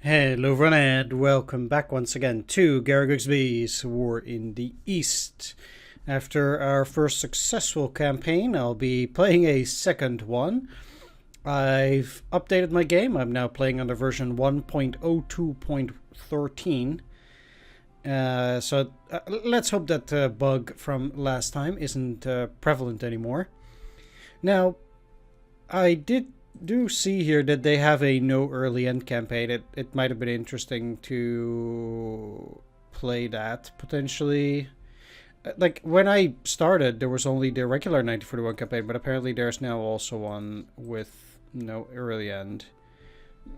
Hello everyone and welcome back once again to Gary Grigsby's War in the East. After our first successful campaign, I'll be playing a second one. I've updated my game. I'm now playing under version 1.02.13. Let's hope that bug from last time isn't prevalent anymore. Now, I do see here that they have a no early end campaign. It might have been interesting to play that potentially. Like when I started, there was only the regular 1941 campaign, but apparently there's now also one with no early end.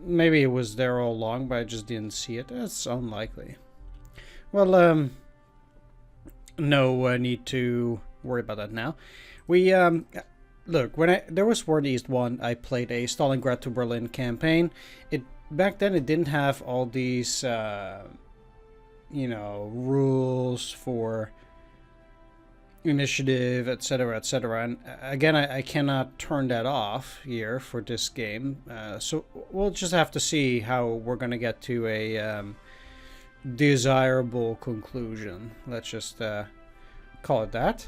Maybe it was there all along, but I just didn't see it. That's unlikely. Well, no need to worry about that now. We Look, when there was War in the East 1, I played a Stalingrad to Berlin campaign. Back then it didn't have all these rules for initiative, etc., etc. And again, I cannot turn that off here for this game. So we'll just have to see how we're going to get to a desirable conclusion. Let's just call it that.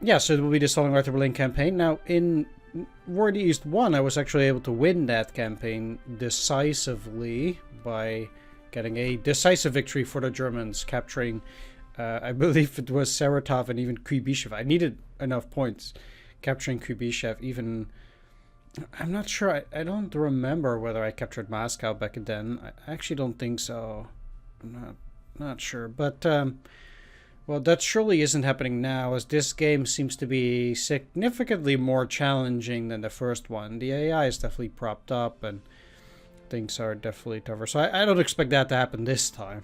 Yeah, so it will be the Stalingrad to Berlin campaign. Now, in War in the East 1, I was actually able to win that campaign decisively by getting a decisive victory for the Germans, capturing, I believe it was Saratov and even Kuybyshev. I needed enough points capturing Kuybyshev. Even, I'm not sure, I don't remember whether I captured Moscow back then. I actually don't think so. I'm not sure, but well, that surely isn't happening now, as this game seems to be significantly more challenging than the first one. The AI is definitely propped up, and things are definitely tougher. So I don't expect that to happen this time.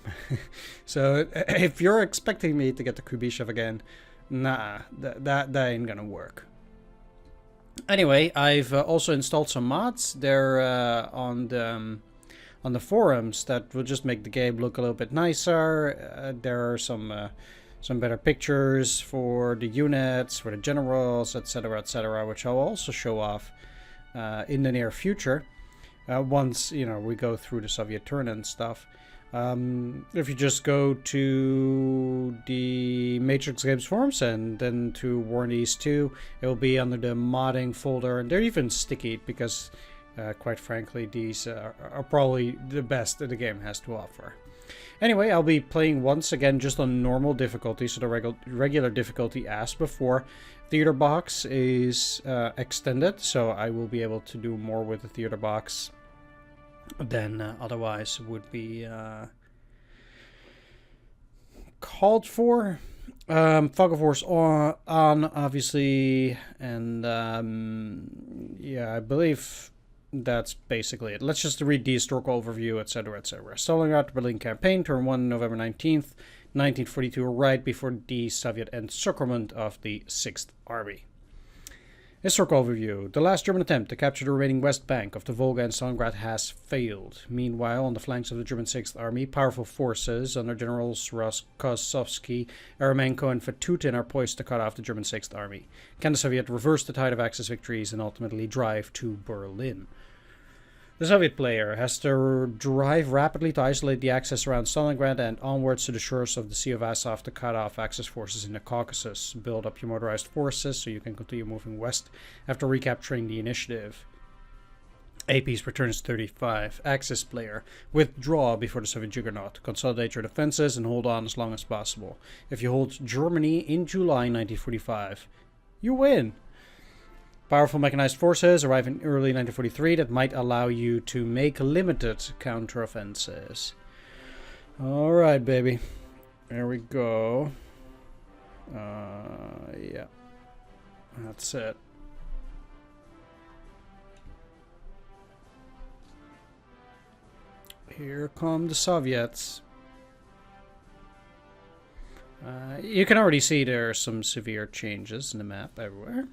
So if you're expecting me to get the Kuybyshev again, nah, that ain't gonna work. Anyway, I've also installed some mods. They're on the forums that will just make the game look a little bit nicer. There are some better pictures for the units, for the generals, etc., which I'll also show off in the near future once we go through the Soviet turn and stuff. If you just go to the Matrix Games forums and then to War in the East 2, it will be under the modding folder, and they're even sticky because quite frankly these are probably the best that the game has to offer. Anyway, I'll be playing once again just on normal difficulty, so the regular difficulty as before. Theater box is extended, so I will be able to do more with the theater box than otherwise would be called for. Fog of War's on, obviously, and yeah, I believe that's basically it. Let's just read the historical overview, etc., etc. Stalingrad to Berlin campaign, turn 1, November 19th, 1942, right before the Soviet encirclement of the 6th Army. Historical overview. The last German attempt to capture the remaining west bank of the Volga and Stalingrad has failed. Meanwhile, on the flanks of the German 6th Army, powerful forces under Generals Rokossovsky, Eremenko, and Vatutin are poised to cut off the German 6th Army. Can the Soviet reverse the tide of Axis victories and ultimately drive to Berlin? The Soviet player has to drive rapidly to isolate the Axis around Stalingrad and onwards to the shores of the Sea of Azov to cut off Axis forces in the Caucasus. Build up your motorized forces so you can continue moving west after recapturing the initiative. AP's returns 35. Axis player. Withdraw before the Soviet juggernaut. Consolidate your defenses and hold on as long as possible. If you hold Germany in July 1945, you win. Powerful mechanized forces arrive in early 1943 that might allow you to make limited counteroffensives. Alright, baby. There we go. Yeah. That's it. Here come the Soviets. You can already see there are some severe changes in the map everywhere.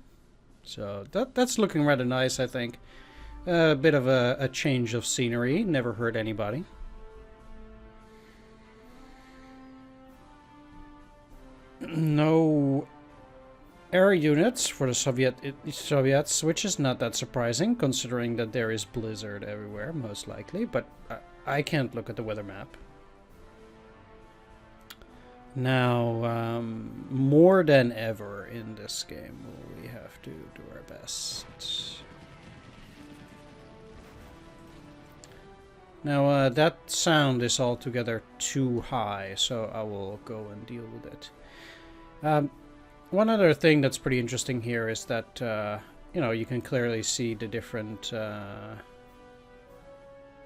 So that's looking rather nice, I think. A bit of a change of scenery. Never hurt anybody. No air units for the Soviets, which is not that surprising, considering that there is blizzard everywhere, most likely, but I can't look at the weather map. Now, more than ever in this game, we have to do our best. Now, that sound is altogether too high, so I will go and deal with it. One other thing that's pretty interesting here is that, you know, you can clearly see the different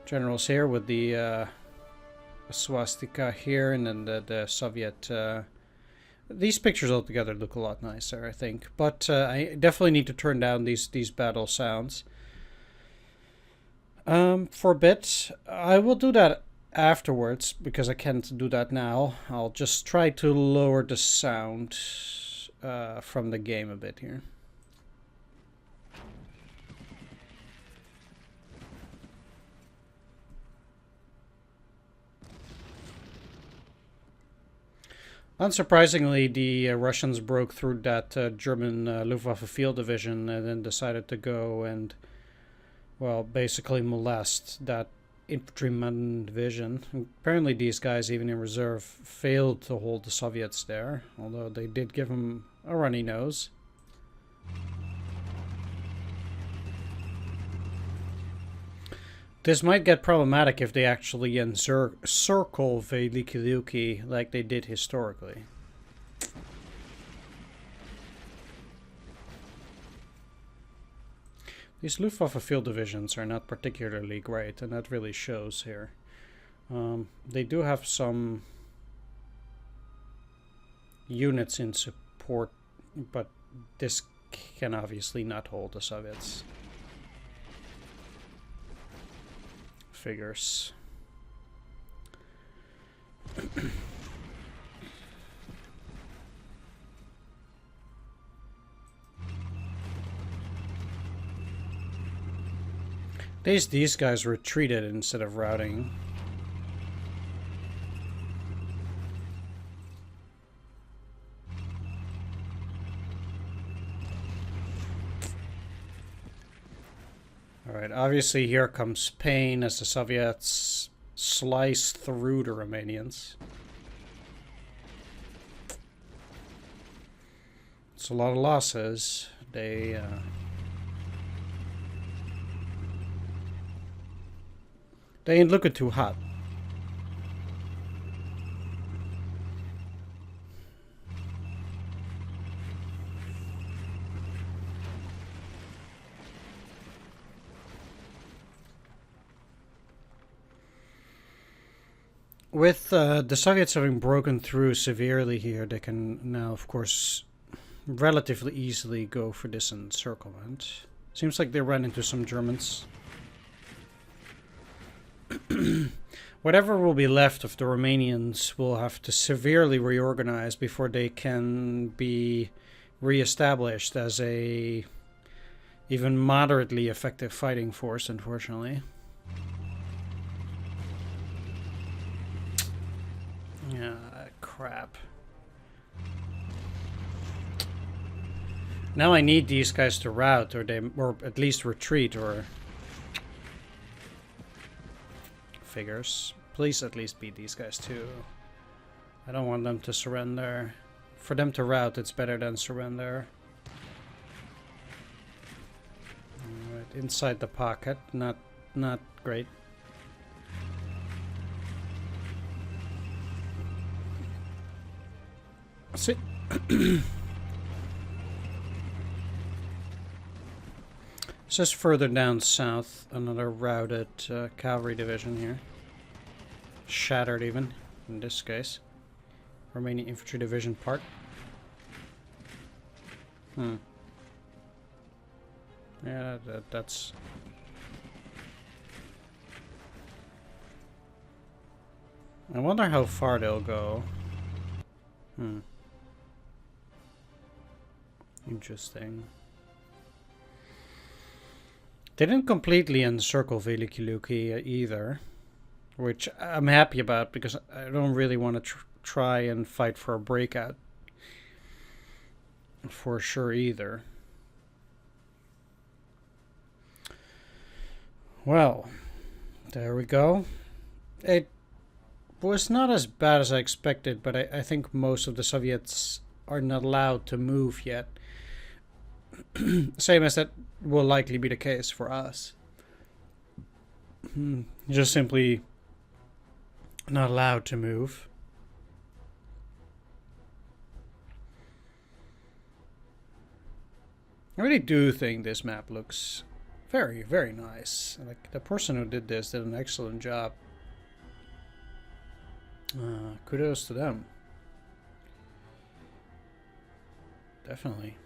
generals here with the swastika here, and then the Soviet... these pictures altogether look a lot nicer, I think. But I definitely need to turn down these battle sounds. For a bit. I will do that afterwards, because I can't do that now. I'll just try to lower the sound from the game a bit here. Unsurprisingly, the Russians broke through that German Luftwaffe field division and then decided to go and, well, basically molest that infantryman division. Apparently these guys, even in reserve, failed to hold the Soviets there, although they did give them a runny nose. This might get problematic if they actually encircle Veliki Luki like they did historically. These Luftwaffe field divisions are not particularly great, and that really shows here. They do have some units in support, but this can obviously not hold the Soviets. Figures. These guys retreated instead of routing. Alright, obviously here comes pain as the Soviets slice through the Romanians. It's a lot of losses. They ain't looking too hot. With the Soviets having broken through severely here, they can now, of course, relatively easily go for this encirclement. Seems like they ran into some Germans. Whatever will be left of the Romanians will have to severely reorganize before they can be re-established as a even moderately effective fighting force, unfortunately. Yeah, crap. Now I need these guys to rout, or at least retreat, or figures. Please at least beat these guys too. I don't want them to surrender. For them to rout, it's better than surrender. Alright, inside the pocket, not great. Sit. It's just further down south, another routed cavalry division here. Shattered even, in this case. Romanian infantry division part. Yeah, that's... I wonder how far they'll go. Interesting. They didn't completely encircle Veliki Luki either, which I'm happy about because I don't really want to try and fight for a breakout. for sure either. Well, there we go. It was not as bad as I expected, but I think most of the Soviets are not allowed to move yet. Same as that will likely be the case for us. Just simply not allowed to move. I really do think this map looks very, very nice. Like, the person who did this did an excellent job. Kudos to them. Definitely.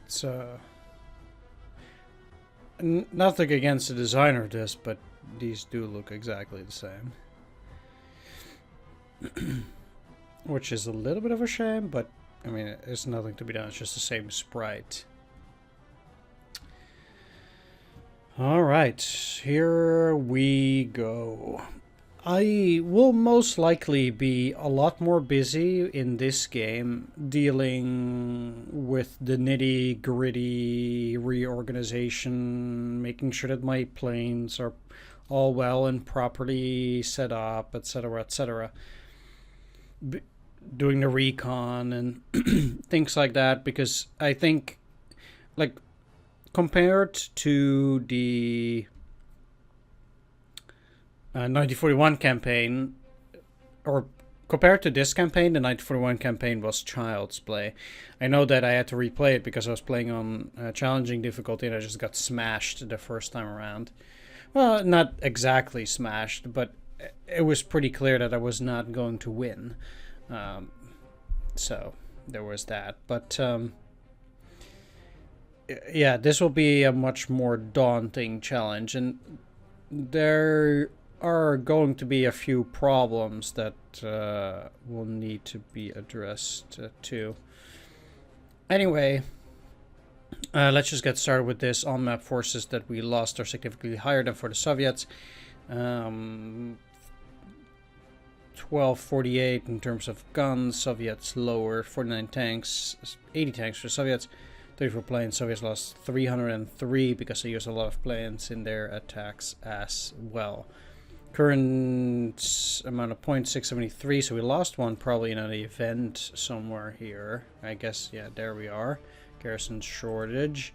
It's nothing against the designer of this, but these do look exactly the same. Which is a little bit of a shame, but I mean, it's nothing to be done. It's just the same sprite. Alright, here we go. I will most likely be a lot more busy in this game dealing with the nitty-gritty reorganization, making sure that my planes are all well and properly set up, etc., etc. Doing the recon and things like that, because I think, like, compared to the 1941 campaign, or compared to this campaign, the 1941 campaign was child's play. I know that I had to replay it because I was playing on challenging difficulty and I just got smashed the first time around. Well, not exactly smashed, but it was pretty clear that I was not going to win. So there was that. But yeah, this will be a much more daunting challenge, and there are going to be a few problems that will need to be addressed too. Anyway, let's just get started with this. On-map forces that we lost are significantly higher than for the Soviets. 1248 in terms of guns, Soviets lower, 49 tanks, 80 tanks for Soviets, 34 planes. Soviets lost 303 because they used a lot of planes in their attacks as well. Current amount of points 673, so we lost one probably in an event somewhere here. I guess, yeah, there we are. Garrison shortage.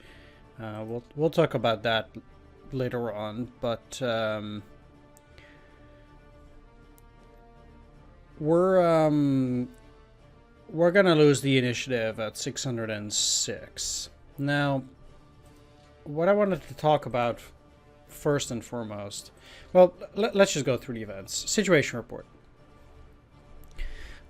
We'll talk about that later on, but we're gonna lose the initiative at 606. Now, what I wanted to talk about first and foremost, well, let's just go through the events. Situation report.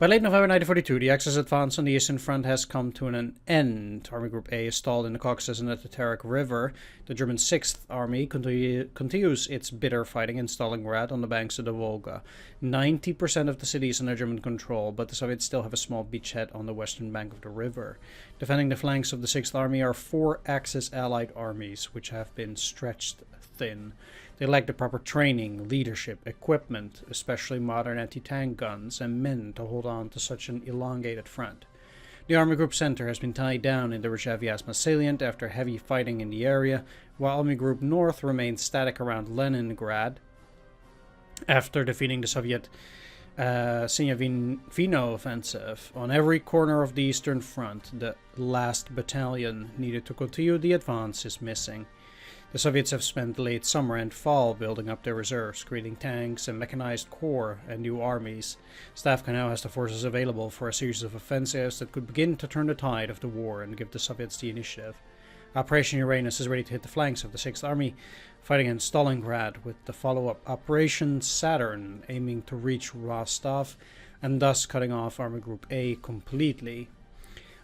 By late November 1942, the Axis advance on the Eastern Front has come to an end. Army Group A is stalled in the Caucasus and at the Terek River. The German 6th Army continues its bitter fighting in Stalingrad on the banks of the Volga. 90% of the city is under German control, but the Soviets still have a small beachhead on the western bank of the river. Defending the flanks of the 6th Army are 4 Axis allied armies, which have been stretched thin. They lack the proper training, leadership, equipment, especially modern anti-tank guns, and men to hold on to such an elongated front. The Army Group Center has been tied down in the Rzhev-Yasma salient after heavy fighting in the area, while Army Group North remains static around Leningrad after defeating the Soviet Sinyavino offensive. On every corner of the Eastern Front, the last battalion needed to continue the advance is missing. The Soviets have spent late summer and fall building up their reserves, creating tanks and mechanized corps and new armies. Stavka now has the forces available for a series of offensives that could begin to turn the tide of the war and give the Soviets the initiative. Operation Uranus is ready to hit the flanks of the 6th Army, fighting in Stalingrad, with the follow-up Operation Saturn aiming to reach Rostov and thus cutting off Army Group A completely.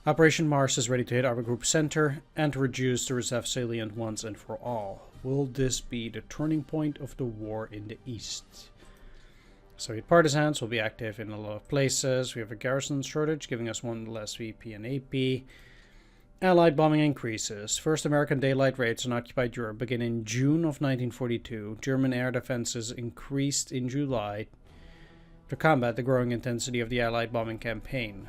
Operation Mars is ready to hit Army Group Center and to reduce the Rzhev salient once and for all. Will this be the turning point of the war in the East? Soviet partisans will be active in a lot of places. We have a garrison shortage, giving us one less VP and AP. Allied bombing increases. First American daylight raids on occupied Europe begin in June of 1942. German air defenses increased in July to combat the growing intensity of the Allied bombing campaign.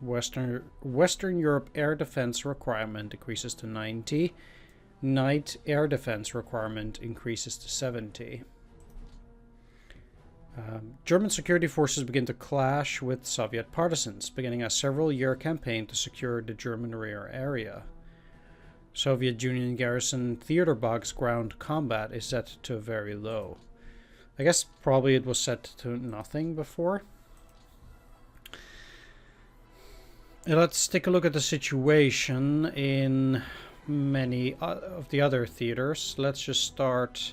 Western Europe air defense requirement increases to 90. Night air defense requirement increases to 70. German security forces begin to clash with Soviet partisans, beginning a several-year campaign to secure the German rear area. Soviet Union garrison Theaterbog's ground combat is set to very low. I guess probably it was set to nothing before. Let's take a look at the situation in many of the other theaters. Let's just start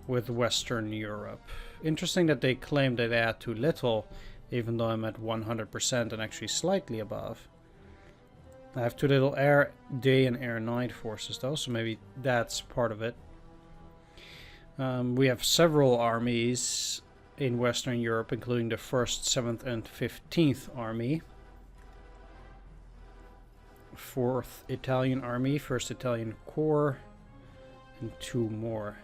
with Western Europe. Interesting that they claim that they had too little, even though I'm at 100% and actually slightly above. I have too little air day and air night forces though, so maybe that's part of it. We have several armies in Western Europe, including the 1st, 7th, and 15th Army. 4th Italian Army, 1st Italian Corps, and 2 more.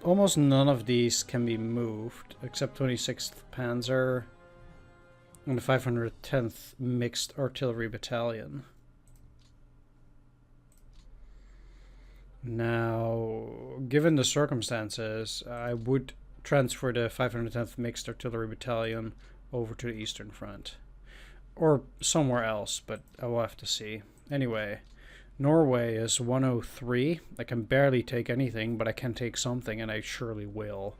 Almost none of these can be moved, except 26th Panzer and the 510th Mixed Artillery Battalion. Now, given the circumstances, I would transfer the 510th Mixed Artillery Battalion over to the Eastern Front. Or somewhere else, but I will have to see. Anyway, Norway is 103. I can barely take anything, but I can take something, and I surely will.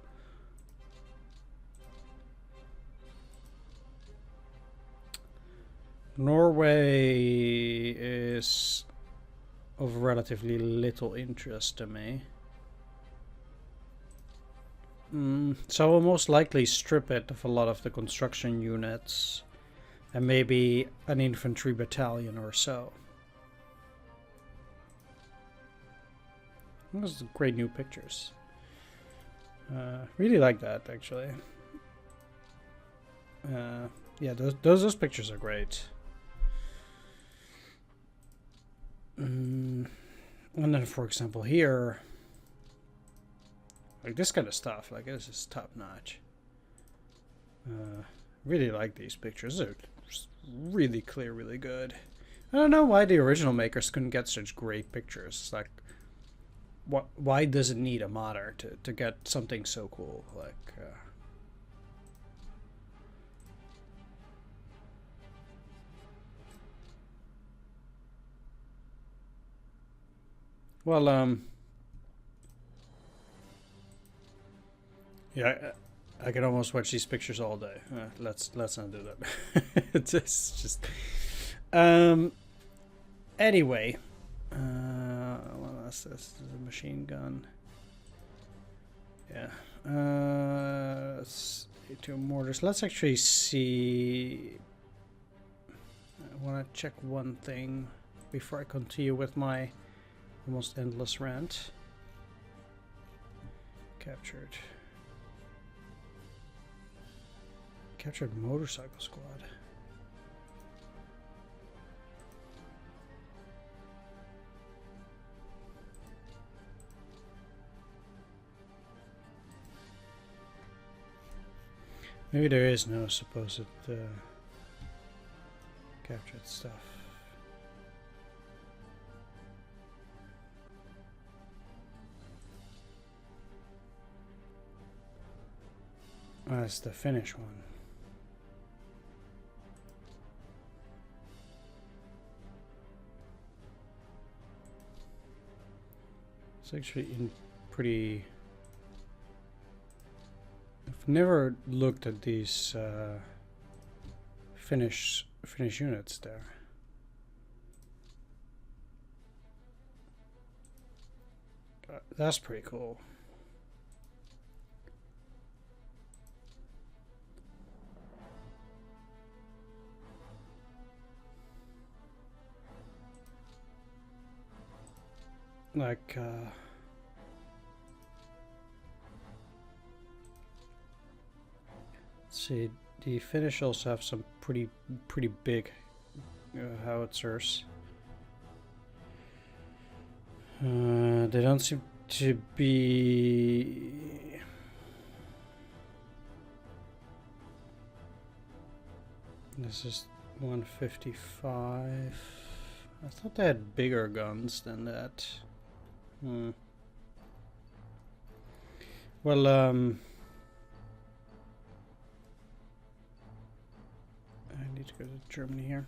Norway is of relatively little interest to me. So I will most likely strip it of a lot of the construction units and maybe an infantry battalion or so. Those are great new pictures. Really like that, actually. Yeah, those pictures are great. And then, for example, here, like this kind of stuff, like this is top notch. Really like these pictures. They're just really clear, really good. I don't know why the original makers couldn't get such great pictures. It's like, why does it need a modder to get something so cool? Like, well, yeah, I could almost watch these pictures all day. Let's not do that. It's just anyway. Well, that's a machine gun. Yeah. Let's see, 2 mortars. Let's actually see. I want to check one thing before I continue with my almost endless rant. Captured motorcycle squad. Maybe there is no supposed captured stuff. That's the Finnish one. It's actually in pretty... I've never looked at these Finnish units there. That's pretty cool. Like, let's see, the Finnish also have some pretty big howitzers. They don't seem to be... This is 155. I thought they had bigger guns than that. Well, I need to go to Germany here.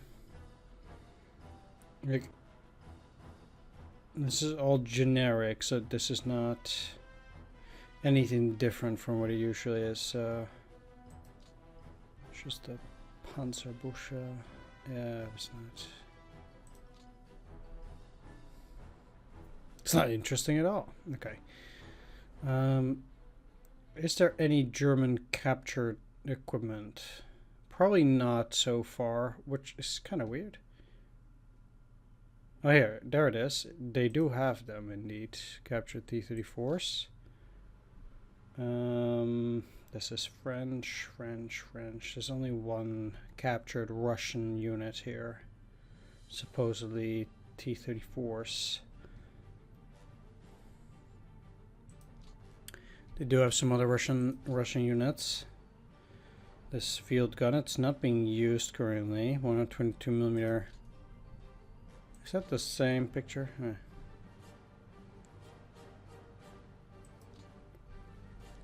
Like, this is all generic, so this is not anything different from what it usually is. Just a Panzerbusche. Yeah, it's not. It's not interesting at all. Okay. Is there any German captured equipment? Probably not so far, which is kind of weird. Oh, here, there it is. They do have them indeed. Captured T-34s. This is French. There's only one captured Russian unit here. Supposedly T-34s. They do have some other Russian units. This field gun, it's not being used currently. 122mm. Is that the same picture?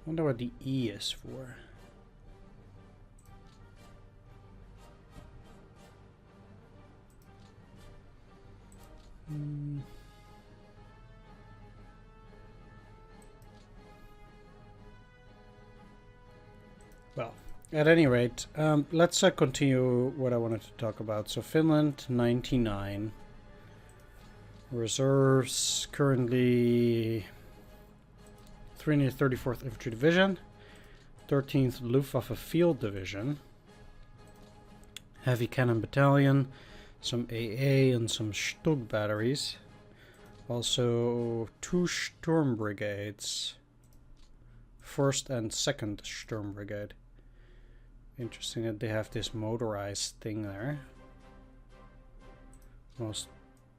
Wonder what the E is for. Well, at any rate, let's continue what I wanted to talk about. So Finland, 99. Reserves, currently 334th Infantry Division, 13th Luftwaffe Field Division, Heavy Cannon Battalion, some AA and some Stug batteries. Also 2 Sturm Brigades, 1st and 2nd Sturm Brigade. Interesting that they have this motorized thing there. Most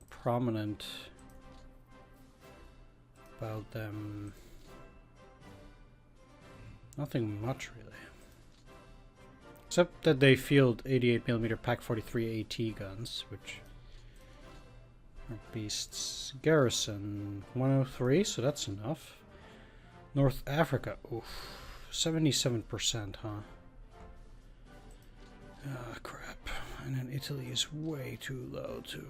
prominent about them, nothing much really, except that they field 88mm Pak 43 AT guns, which are beasts. Garrison 103, so that's enough. North Africa, oof, 77%, huh? Ah, crap. And then Italy is way too low too.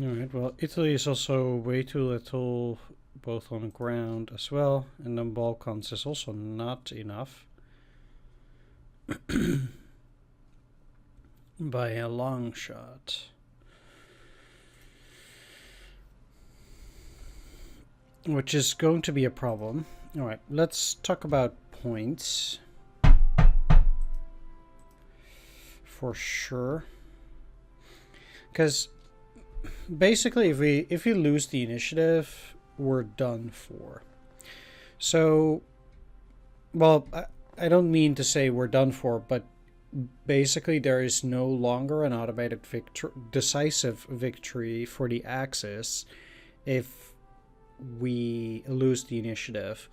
Alright, well, Italy is also way too little, both on the ground as well, and then Balkans is also not enough. By a long shot. Which is going to be a problem. Alright, let's talk about points. For sure. Because basically if we lose the initiative, we're done for. So, well, I don't mean to say we're done for, but basically there is no longer an automated decisive victory for the Axis if we lose the initiative.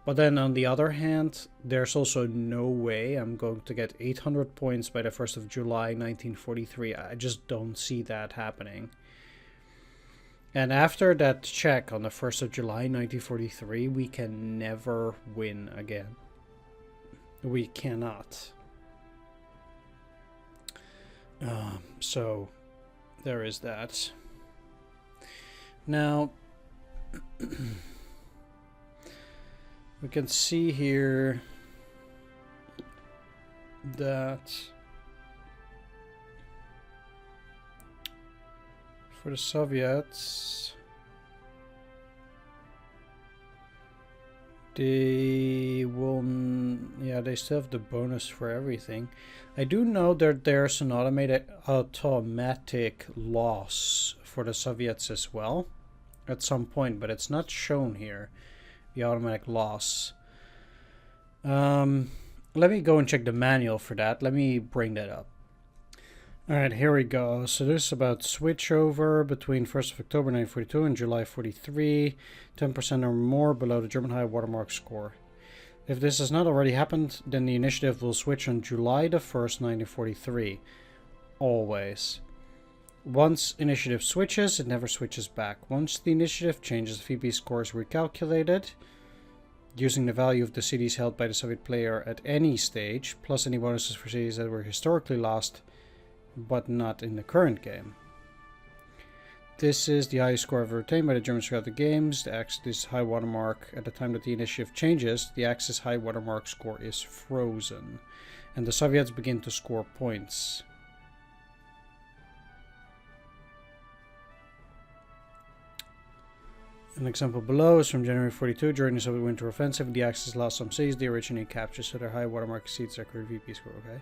But then on the other hand, there's also no way I'm going to get 800 points by the 1st of July 1943. I just don't see that happening. And after that check on the 1st of July 1943, we can never win again. We cannot. So there is that. Now we can see here that For the Soviets, they won. Yeah, they still have the bonus for everything. I do know that there's an automatic loss for the Soviets as well at some point, but it's not shown here. The automatic loss. Let me go and check the manual for that. Let me bring that up. Alright, here we go. So this is about switchover between 1st of October 1942 and July 43. 10% or more below the German high watermark score. If this has not already happened, then the initiative will switch on July the 1st, 1943. Always. Once initiative switches, it never switches back. Once the initiative changes, the VP score is recalculated using the value of the cities held by the Soviet player at any stage, plus any bonuses for cities that were historically lost but not in the current game. This is the highest score ever obtained by the Germans throughout the games. The Axis high watermark at the time that the initiative changes, the Axis high watermark score is frozen, and the Soviets begin to score points. An example below is from January 42. During the Soviet Winter Offensive, the Axis lost some cities they originally captured, so their high watermark exceeds their current VP score. Okay.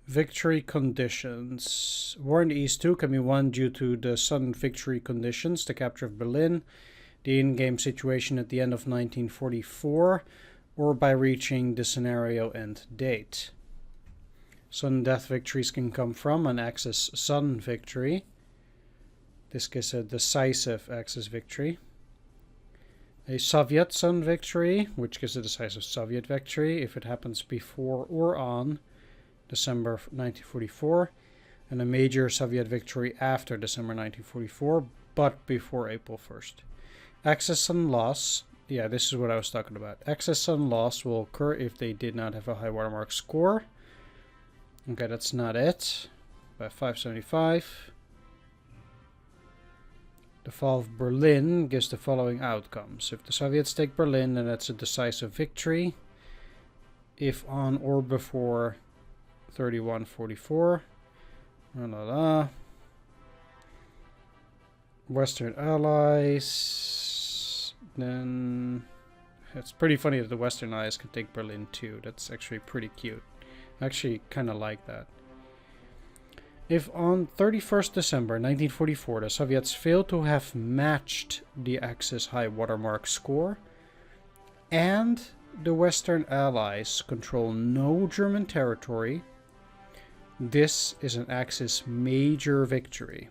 Victory conditions. War in the East 2 can be won due to the sudden victory conditions, the capture of Berlin, the in-game situation at the end of 1944, or by reaching the scenario end date. Sudden death victories can come from an Axis sudden victory. This gives a decisive Axis victory. A Soviet sudden victory, which gives a decisive Soviet victory if it happens before or on December 1944. And a major Soviet victory after December 1944, but before April 1st. Axis sudden loss. Yeah, this is what I was talking about. Axis sudden loss will occur if they did not have a high watermark score. Okay, that's not it. By 575. The fall of Berlin gives the following outcomes. If the Soviets take Berlin, then that's a decisive victory. If on or before 3144. Western Allies. Then it's pretty funny that the Western Allies can take Berlin too. That's actually pretty cute. I actually kind of like that. If on 31st December 1944 the Soviets fail to have matched the Axis high watermark score, and the Western Allies control no German territory, this is an Axis major victory.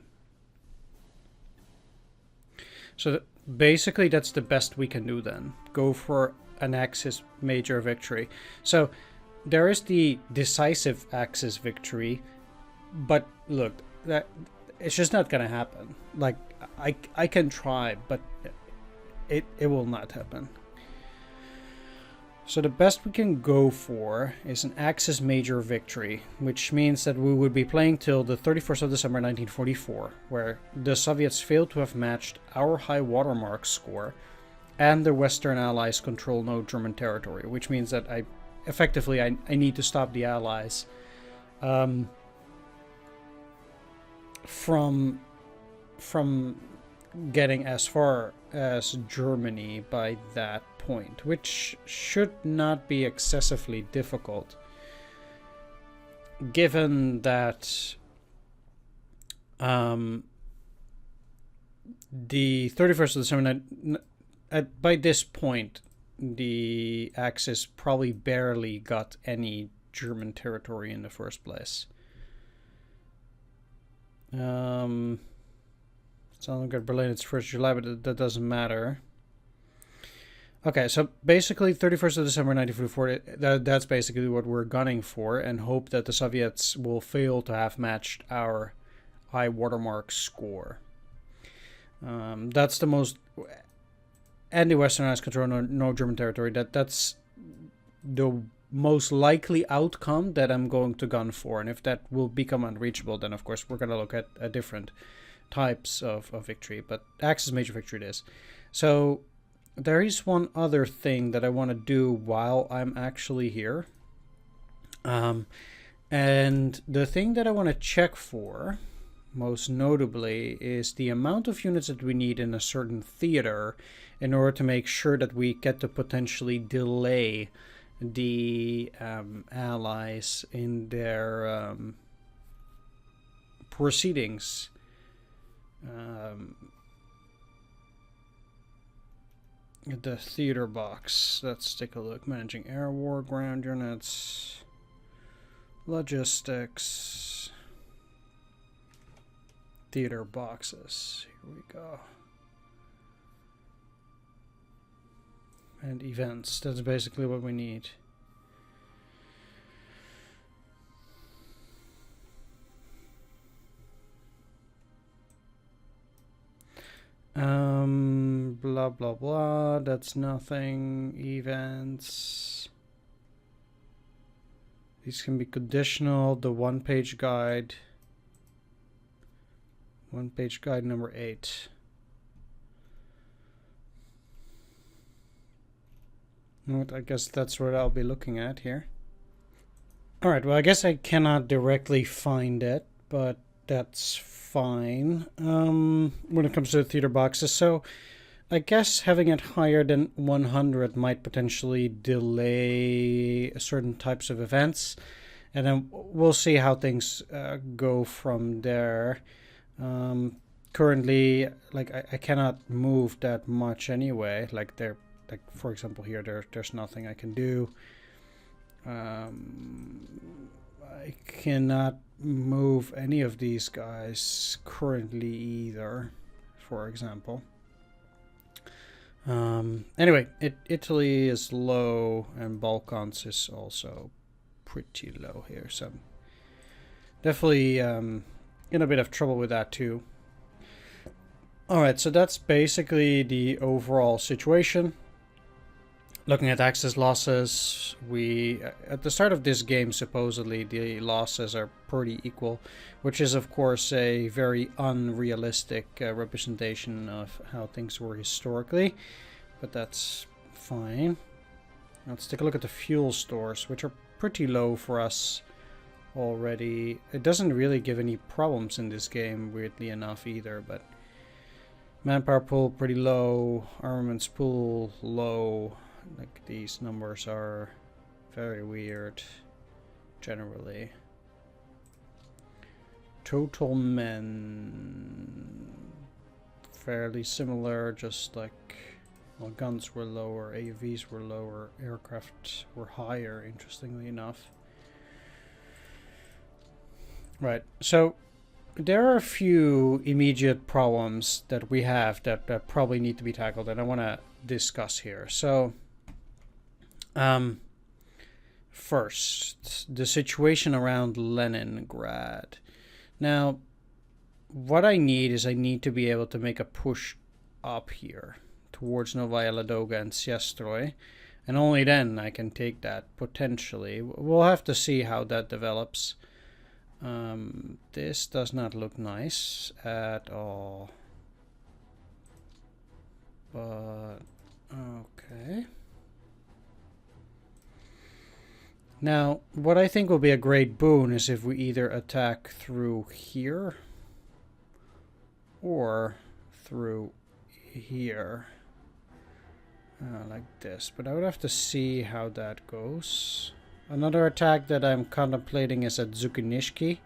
So basically that's the best we can do then. Go for an Axis major victory. So there is the decisive Axis victory, but look, that it's just not gonna happen. Like I can try, but it will not happen. So the best we can go for is an Axis major victory, which means that we would be playing till the 31st of December 1944, where the Soviets failed to have matched our high watermark score, and the Western Allies control no German territory, which means that I need to stop the Allies from getting as far as Germany by that point, which should not be excessively difficult, given that the 31st of December, by this point, the Axis probably barely got any German territory in the first place. Stalingrad, Berlin, it's 1st July, but that doesn't matter. Okay, so basically 31st of December 1944, that's basically what we're gunning for, and hope that the Soviets will fail to have matched our high watermark score. That's the most... And the Western Allies control no German territory. That's the most likely outcome that I'm going to gun for. And if that will become unreachable, then of course we're going to look at a different types of victory, but Axis major victory it is. So there is one other thing that I want to do while I'm actually here. And the thing that I want to check for, most notably, is the amount of units that we need in a certain theater in order to make sure that we get to potentially delay the allies in their proceedings. The theater box. Let's take a look. Managing air war, ground units, logistics, theater boxes. Here we go. And events. That's basically what we need. Blah blah blah. That's nothing. Events. These can be conditional. The one-page guide. One-page guide number 8. I guess that's what I'll be looking at here. Alright, well I guess I cannot directly find it, but that's fine when it comes to the theater boxes. So I guess having it higher than 100 might potentially delay certain types of events, and then we'll see how things go from there. Currently, like I cannot move that much anyway. Like for example here, there's nothing I can do. I cannot move any of these guys currently either, for example. Anyway, Italy is low and Balkans is also pretty low here, so definitely in a bit of trouble with that too. Alright, so that's basically the overall situation. Looking at Axis losses, at the start of this game, supposedly the losses are pretty equal, which is of course a very unrealistic representation of how things were historically, but that's fine. Let's take a look at the fuel stores, which are pretty low for us already. It doesn't really give any problems in this game, weirdly enough, either, but manpower pool pretty low, armaments pool low. Like, these numbers are very weird generally. Total men fairly similar, just like, well, guns were lower, AUVs were lower, aircraft were higher, interestingly enough. Right, so there are a few immediate problems that we have that probably need to be tackled, and I want to discuss here. So first, the situation around Leningrad. Now, what I need to be able to make a push up here towards Novaya Ladoga and Siestroy, and only then I can take that, potentially. We'll have to see how that develops. This does not look nice at all. But, okay. Now, what I think will be a great boon is if we either attack through here or through here. Like this. But I would have to see how that goes. Another attack that I'm contemplating is at Zukynishki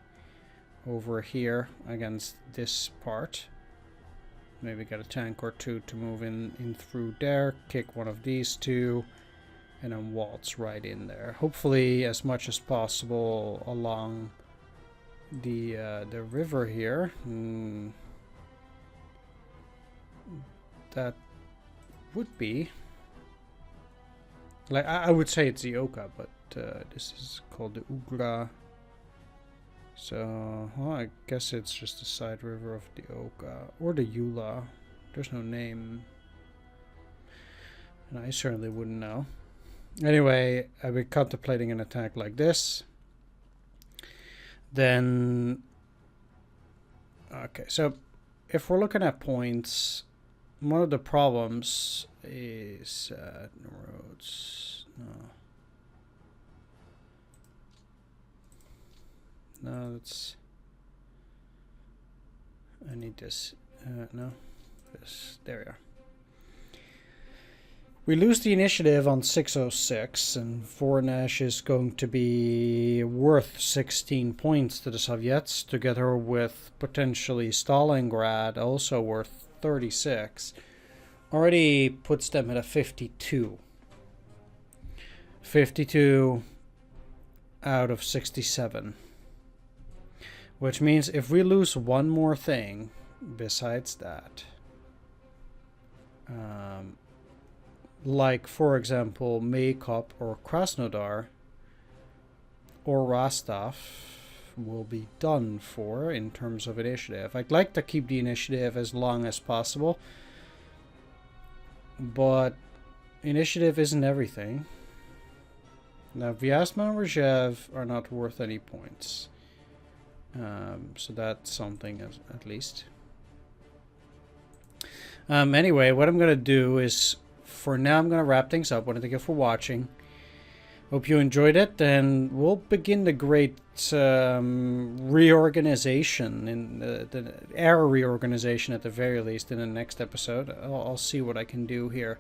over here against this part. Maybe get a tank or two to move in through there, kick one of these two, and then waltz right in there. Hopefully as much as possible along the river here. That would be, like, I would say it's the Oka, but this is called the Ugra. So, well, I guess it's just the side river of the Oka. Or the Yula. There's no name. And I certainly wouldn't know. Anyway, I've been contemplating an attack like this. Then, okay, so if we're looking at points, one of the problems is roads. No, that's. I need this. No, this. There we are. We lose the initiative on 606, and Voronezh is going to be worth 16 points to the Soviets, together with potentially Stalingrad, also worth 36. Already puts them at a 52. 52 out of 67. Which means if we lose one more thing besides that, like, for example, Maykop or Krasnodar or Rostov will be done for in terms of initiative. I'd like to keep the initiative as long as possible, but initiative isn't everything. Now, Vyazma and Rzhev are not worth any points. So that's something at least. Anyway, what I'm going to do is, for now, I'm going to wrap things up. I want to thank you for watching. Hope you enjoyed it, and we'll begin the great reorganization, in the air reorganization at the very least, in the next episode. I'll see what I can do here.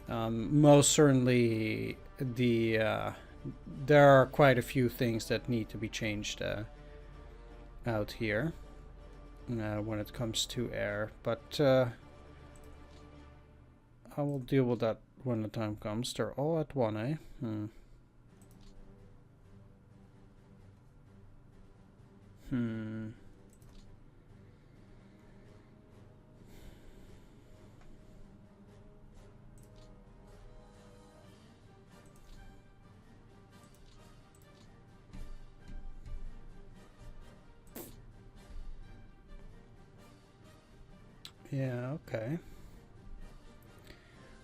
Most certainly, there are quite a few things that need to be changed out here when it comes to air, but I will deal with that when the time comes. They're all at 1, eh? Yeah, okay.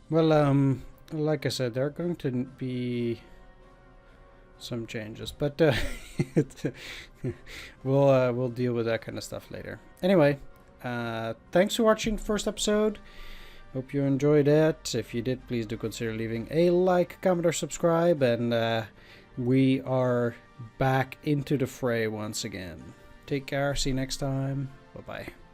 Well, like I said, there are going to be some changes, but we'll deal with that kind of stuff later. Anyway, thanks for watching the first episode. Hope you enjoyed it. If you did, please do consider leaving a like, comment, or subscribe, and we are back into the fray once again. Take care. See you next time. Bye-bye.